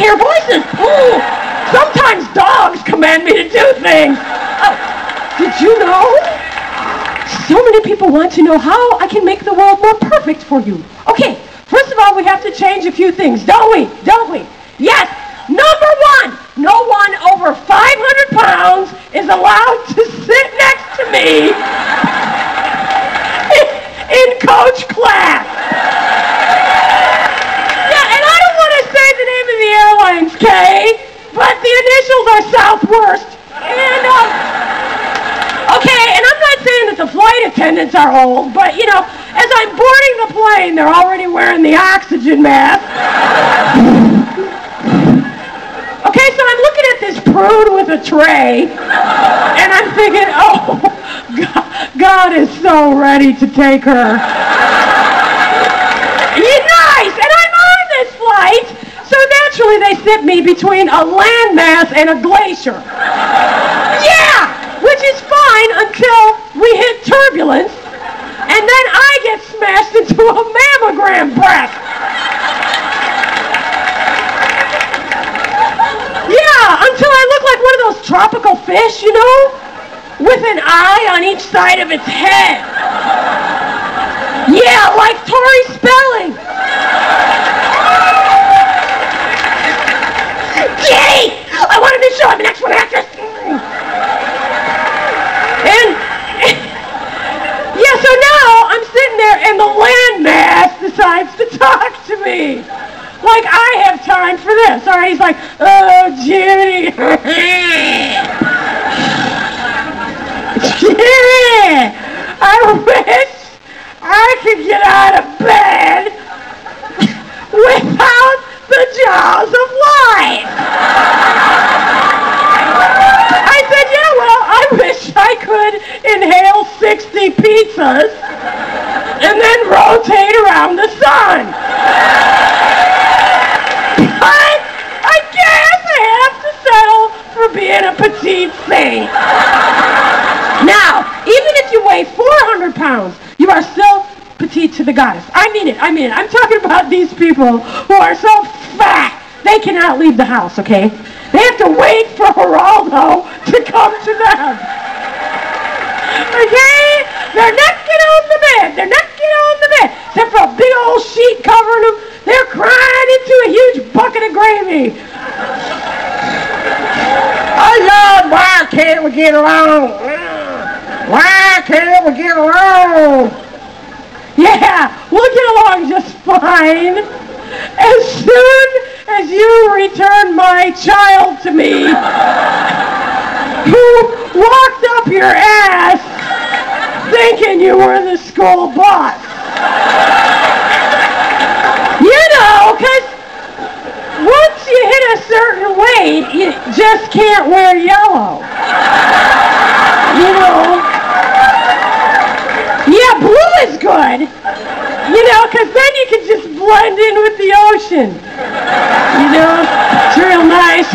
hear voices. Ooh, sometimes dogs command me to do things. Oh, did you know? So many people want to know how I can make the world more perfect for you. Okay, first of all, we have to change a few things, don't we? Don't we? Yes. Number one, no one over 500 pounds is allowed to sit next to me in coach class. Yeah, and I don't want to say the name of the airlines, Kay, but the initials are Southwest. And, okay, and I'm not saying that the flight attendants are old, but, you know, as I'm boarding the plane, they're already wearing the oxygen mask. Okay, so I'm looking at this prude with a tray, and I'm thinking, oh, God is so ready to take her. You're nice, and I'm on this flight, so naturally they sit me between a landmass and a glacier. Yeah, which is fine until we hit turbulence, and then I get smashed into a mammogram breast. Yeah, until I look like one of those tropical fish, you know, with an eye on each side of its head. Yeah, like Tori Spelling. Kitty! I wanted to show I'm an excellent actress. And, yeah, so now I'm sitting there and the landmass decides to talk to me. Like I have time for this. All right, he's like, oh, Judy. Judy, I wish I could get out of bed without the jaws of life. I said, yeah, well, I wish I could inhale 60 pizzas and then rotate around the sun. But I guess I have to settle for being a petite saint. Now, even if you weigh 400 pounds, you are still petite to the goddess. I mean it. I'm talking about these people who are so fat, they cannot leave the house, okay? They have to wait for Geraldo to come to them. Okay? They're not getting on the bed. They're not getting on the bed. Except for a big old sheet covering them. They're crying into a huge bucket of gravy. Oh, Lord, why can't we get along? Why can't we get along? Yeah, we'll get along just fine. As soon as you return my child to me, who walked up your ass thinking you were the school bus. You know, because once you hit a certain weight, you just can't wear yellow. You know? Yeah, blue is good. You know, because then you can just blend in with the ocean. You know? It's real nice.